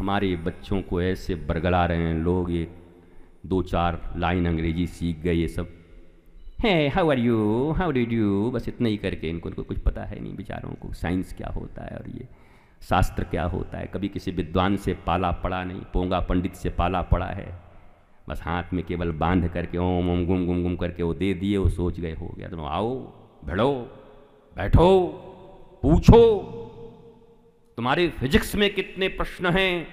हमारे बच्चों को ऐसे बरगला रहे हैं लोग, ये 2-4 लाइन अंग्रेजी सीख गए, ये सब है how are you, how did you, बस इतना ही करके इनको कुछ पता है नहीं बेचारों को साइंस क्या होता है और ये शास्त्र क्या होता है। कभी किसी विद्वान से पाला पड़ा नहीं, पोंगा पंडित से पाला पड़ा है, बस हाथ में केवल बांध करके ओम ओम गुम गुम गुम करके वो दे दिए, वो सोच गए हो गया। तो आओ भिड़ो बैठो पूछो तुम्हारे फिजिक्स में कितने प्रश्न हैं,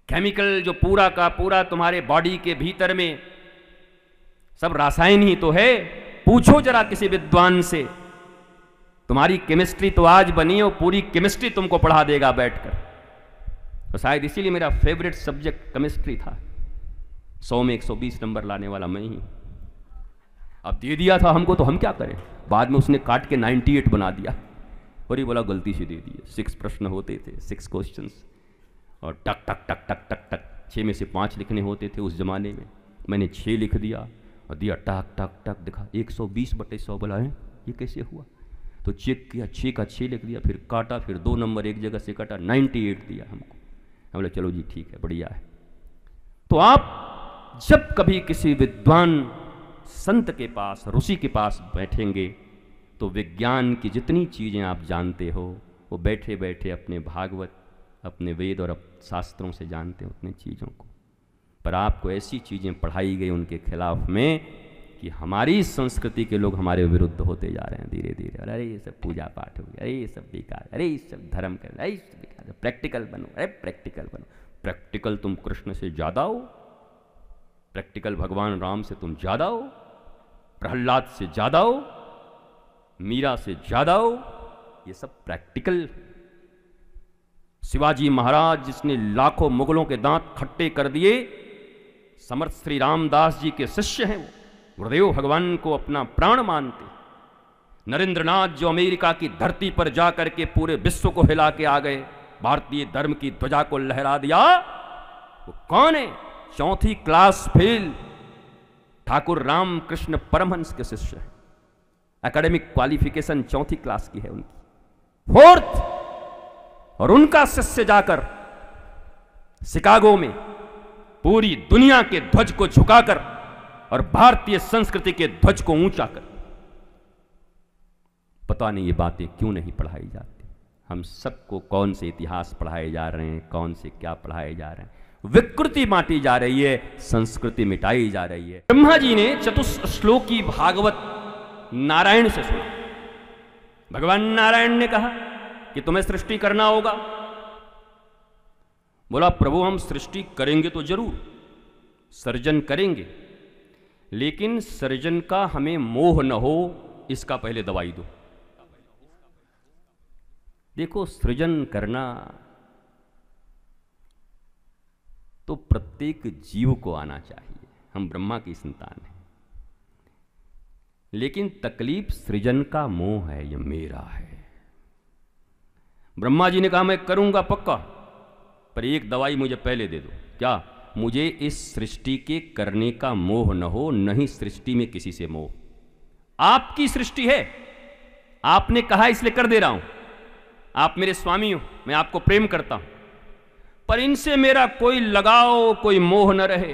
केमिकल जो पूरा का पूरा तुम्हारे बॉडी के भीतर में सब रासायन ही तो है, पूछो जरा किसी विद्वान से। तुम्हारी केमिस्ट्री तो आज बनी हो, पूरी केमिस्ट्री तुमको पढ़ा देगा बैठकर। तो शायद इसीलिए मेरा फेवरेट सब्जेक्ट केमिस्ट्री था, 100 में 120 नंबर लाने वाला मैं ही। अब दे दिया था हमको तो हम क्या करें, बाद में उसने काट के 98 बना दिया और ये बोला गलती से दे दिए। 6 प्रश्न होते थे, 6 क्वेश्चंस, और टक टक टक टक टक टक 6 में से 5 लिखने होते थे उस जमाने में। मैंने 6 लिख दिया और दिया, टक टक टक दिखा 120/100 बोला है ये कैसे हुआ। तो चेक किया, 6 का 6 लिख दिया, फिर काटा, फिर 2 नंबर एक जगह से काटा, 98 दिया हमको। हम बोले चलो जी ठीक है बढ़िया है। तो आप जब कभी किसी विद्वान संत के पास, ऋषि के पास बैठेंगे तो विज्ञान की जितनी चीज़ें आप जानते हो वो बैठे बैठे अपने भागवत, अपने वेद और शास्त्रों से जानते हो उतनी चीज़ों को। पर आपको ऐसी चीज़ें पढ़ाई गई उनके खिलाफ में कि हमारी संस्कृति के लोग हमारे विरुद्ध होते जा रहे हैं धीरे धीरे। अरे ये सब पूजा पाठ हो गया, अरे ये सब बेकार, अरे ये सब धर्म कर, अरे ये सब बेकार, प्रैक्टिकल बनो, अरे प्रैक्टिकल बनो। प्रैक्टिकल तुम कृष्ण से ज़्यादा हो, प्रैक्टिकल भगवान राम से तुम ज़्यादा हो, प्रहलाद से ज़्यादा हो, मीरा से ज़्यादा हो, ये सब प्रैक्टिकल। शिवाजी महाराज जिसने लाखों मुगलों के दांत खट्टे कर दिए, समर्थ श्री रामदास जी के शिष्य हैं वो, गुरुदेव भगवान को अपना प्राण मानते। नरेंद्रनाथ जो अमेरिका की धरती पर जा करके पूरे विश्व को हिला के आ गए, भारतीय धर्म की ध्वजा को लहरा दिया, वो कौन है? 4th class fail Thakur Ramakrishna Paramhansa के शिष्य हैं। एकेडमिक क्वालिफिकेशन 4th क्लास की है उनकी, 4th। और उनका शिष्य जाकर शिकागो में पूरी दुनिया के ध्वज को झुकाकर और भारतीय संस्कृति के ध्वज को ऊंचा कर, पता नहीं ये बातें क्यों नहीं पढ़ाई जाती। हम सबको कौन से इतिहास पढ़ाए जा रहे हैं, कौन से क्या पढ़ाए जा रहे हैं, विकृति बांटी जा रही है, संस्कृति मिटाई जा रही है। ब्रह्मा जी ने चतुश्लोकी भागवत नारायण से सुना। भगवान नारायण ने कहा कि तुम्हें सृष्टि करना होगा। बोला प्रभु हम सृष्टि करेंगे तो जरूर, सर्जन करेंगे, लेकिन सर्जन का हमें मोह न हो इसका पहले दवाई दो। देखो सृजन करना तो प्रत्येक जीव को आना चाहिए, हम ब्रह्मा की संतान हैं, लेकिन तकलीफ सृजन का मोह है, ये मेरा है। ब्रह्मा जी ने कहा मैं करूंगा पक्का, पर एक दवाई मुझे पहले दे दो। क्या? मुझे इस सृष्टि के करने का मोह न हो, न ही सृष्टि में किसी से मोह। आपकी सृष्टि है, आपने कहा इसलिए कर दे रहा हूं, आप मेरे स्वामी हो, मैं आपको प्रेम करता हूं, पर इनसे मेरा कोई लगाव, कोई मोह न रहे,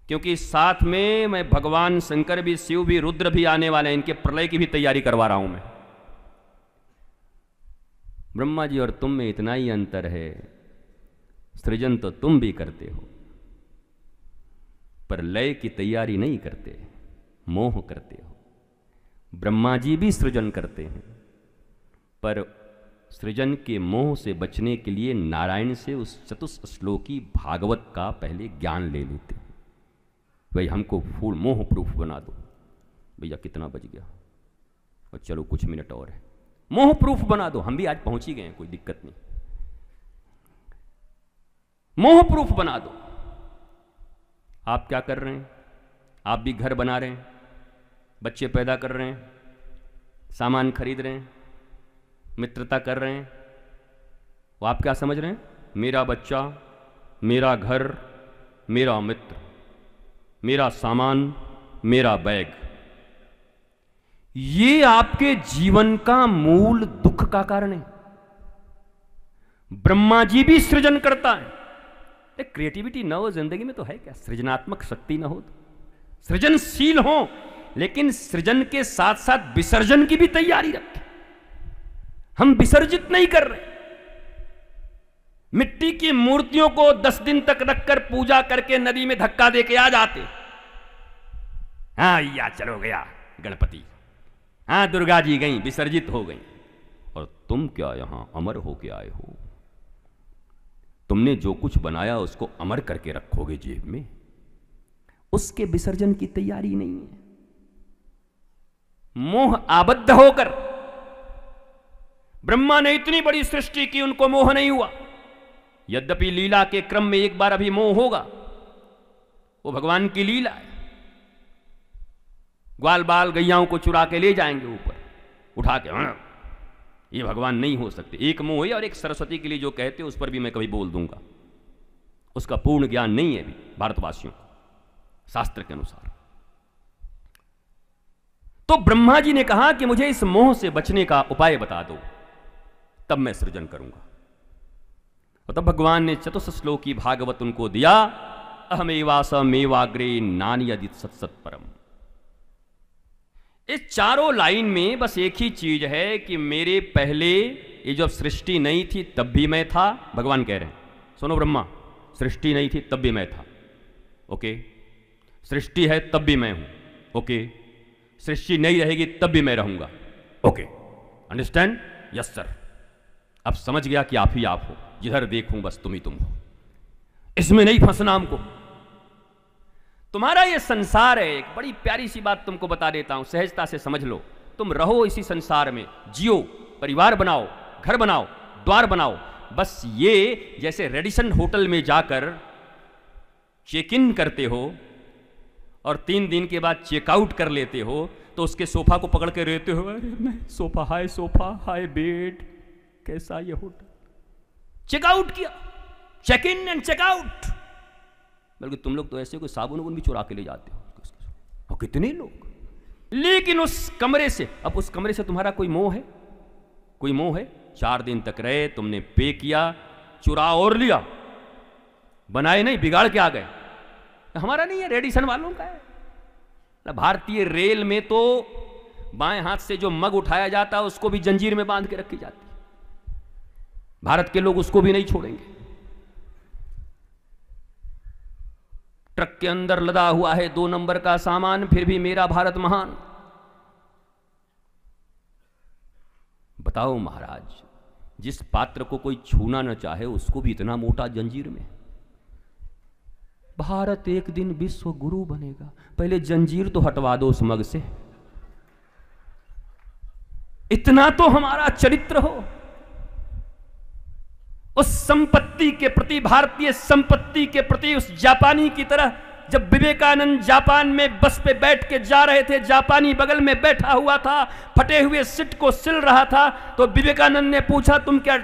क्योंकि साथ में मैं भगवान शंकर भी, शिव भी, रुद्र भी आने वाले हैं, इनके प्रलय की भी तैयारी करवा रहा हूं मैं। ब्रह्मा जी और तुम में इतना ही अंतर है, सृजन तो तुम भी करते हो, पर लय की तैयारी नहीं करते, मोह करते हो। ब्रह्मा जी भी सृजन करते हैं, पर सृजन के मोह से बचने के लिए नारायण से उस चतुश्लोकी भागवत का पहले ज्ञान ले लेते हैं। भाई हमको फूल मोह प्रूफ बना दो। भैया कितना बज गया? और चलो कुछ मिनट और है, मोह प्रूफ बना दो। हम भी आज पहुंच ही गए हैं, कोई दिक्कत नहीं, मोह प्रूफ बना दो। आप क्या कर रहे हैं? आप भी घर बना रहे हैं, बच्चे पैदा कर रहे हैं, सामान खरीद रहे हैं, मित्रता कर रहे हैं। वो आप क्या समझ रहे हैं? मेरा बच्चा, मेरा घर, मेरा मित्र, मेरा सामान, मेरा बैग, ये आपके जीवन का मूल दुख का कारण है। ब्रह्मा जी भी सृजन करता है। क्रिएटिविटी न हो जिंदगी में तो है क्या? सृजनात्मक शक्ति न हो तो सृजनशील हो, लेकिन सृजन के साथ साथ विसर्जन की भी तैयारी रखें। हम विसर्जित नहीं कर रहे। मिट्टी की मूर्तियों को 10 दिन तक रखकर पूजा करके नदी में धक्का देके आ जाते। हाँ या चलो गया गणपति, हाँ दुर्गा जी गई, विसर्जित हो गई। और तुम क्या यहां अमर होके आए हो? तुमने जो कुछ बनाया उसको अमर करके रखोगे जेब में, उसके विसर्जन की तैयारी नहीं है। मोह आबद्ध होकर ब्रह्मा ने इतनी बड़ी सृष्टि की, उनको मोह नहीं हुआ। यद्यपि लीला के क्रम में एक बार अभी मोह होगा, वो भगवान की लीला है। ग्वाल बाल गैयाओं को चुरा के ले जाएंगे ऊपर उठा के, ये भगवान नहीं हो सकते। एक मोह है, और एक सरस्वती के लिए जो कहते हैं उस पर भी मैं कभी बोल दूंगा। उसका पूर्ण ज्ञान नहीं है अभी भारतवासियों को शास्त्र के अनुसार। तो ब्रह्मा जी ने कहा कि मुझे इस मोह से बचने का उपाय बता दो, तब मैं सृजन करूंगा। और तब भगवान ने चतुर्थ श्लोकी भागवत उनको दिया। अहमेवासमेवाग्रे नान्यदित सत्सत परम। इस चारों लाइन में बस एक ही चीज है कि मेरे पहले ये जब सृष्टि नहीं थी तब भी मैं था। भगवान कह रहे हैं, सुनो ब्रह्मा, सृष्टि नहीं थी तब भी मैं था, ओके। सृष्टि है तब भी मैं हूं, ओके। सृष्टि नहीं रहेगी तब भी मैं रहूंगा, ओके। अंडरस्टैंड? Yes sir. अब समझ गया कि आप ही आप हो, जिधर देखूं बस तुम ही तुम हो, इसमें नहीं फंसना हमको। तुम्हारा ये संसार है। एक बड़ी प्यारी सी बात तुमको बता देता हूं, सहजता से समझ लो। तुम रहो इसी संसार में, जियो, परिवार बनाओ, घर बनाओ, द्वार बनाओ। बस ये जैसे रेडिसन होटल में जाकर चेक इन करते हो और 3 दिन के बाद चेकआउट कर लेते हो, तो उसके सोफा को पकड़ के रहते हो, अरे मैं सोफा, हाय बेड, कैसा ये होटल। चेकआउट किया, चेक इन एंड चेकआउट। बल्कि तुम लोग तो ऐसे कोई साबुन भी चुरा के ले जाते हो, और कितने लोग। लेकिन उस कमरे से, अब उस कमरे से तुम्हारा कोई मोह है? कोई मोह है? 4 दिन तक रहे, तुमने पे किया, चुरा और लिया, बनाए नहीं, बिगाड़ के आ गए। हमारा नहीं है, रेडिसन वालों का है। भारतीय रेल में तो बाएं हाथ से जो मग उठाया जाता है उसको भी जंजीर में बांध के रखी जाती है। भारत के लोग उसको भी नहीं छोड़ेंगे। ट्रक के अंदर लदा हुआ है 2 नंबर का सामान, फिर भी मेरा भारत महान। बताओ महाराज, जिस पात्र को कोई छूना न चाहे उसको भी इतना मोटा जंजीर में। भारत एक दिन विश्व गुरु बनेगा, पहले जंजीर तो हटवा दो उस मग से। इतना तो हमारा चरित्र हो। उस संपत्ति के प्रति, भारतीय संपत्ति के प्रति, उस जापानी की तरह। जब विवेकानंद जापान में बस पे बैठ के जा रहे थे, जापानी बगल में बैठा हुआ था, फटे हुए सीट को सिल रहा था, तो विवेकानंद ने पूछा, तुम क्या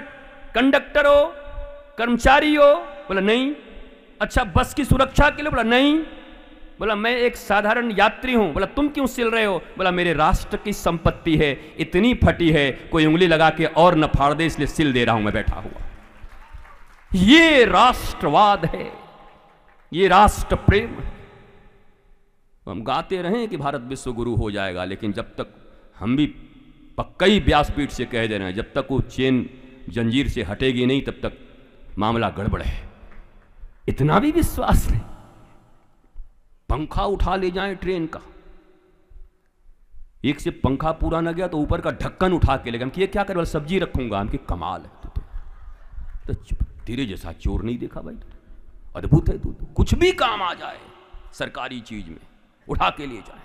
कंडक्टर हो, कर्मचारी हो? बोला नहीं। अच्छा, बस की सुरक्षा के लिए? बोला नहीं। बोला मैं एक साधारण यात्री हूं। बोला तुम क्यों सिल रहे हो? बोला मेरे राष्ट्र की संपत्ति है, इतनी फटी है, कोई उंगली लगा के और न फाड़ दे, इसलिए सिल दे रहा हूं मैं बैठा हुआ। ये राष्ट्रवाद है, ये राष्ट्र प्रेम है। हम गाते रहें कि भारत विश्व गुरु हो जाएगा, लेकिन जब तक हम भी पक्का ही व्यासपीठ से कह दे रहे हैं, जब तक वो चेन जंजीर से हटेगी नहीं तब तक मामला गड़बड़ है। इतना भी विश्वास नहीं। पंखा उठा ले जाएं ट्रेन का, एक से पंखा पूरा न गया तो ऊपर का ढक्कन उठा के ले गए। हम कि ये क्या कर, सब्जी रखूंगा। हम कि कमाल है तो तेरे जैसा चोर नहीं देखा भाई, अद्भुत है तू तो। कुछ भी काम आ जाए सरकारी चीज में उठा के ले जाए।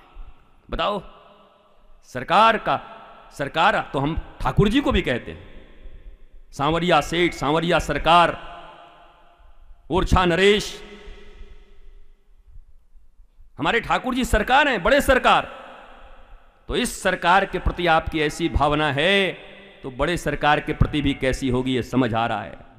बताओ, सरकार तो हम ठाकुर जी को भी कहते हैं, सांवरिया सेठ, सांवरिया सरकार, ओरछा नरेश, हमारे ठाकुर जी सरकार हैं, बड़े सरकार। तो इस सरकार के प्रति आपकी ऐसी भावना है तो बड़े सरकार के प्रति भी कैसी होगी ये समझ आ रहा है।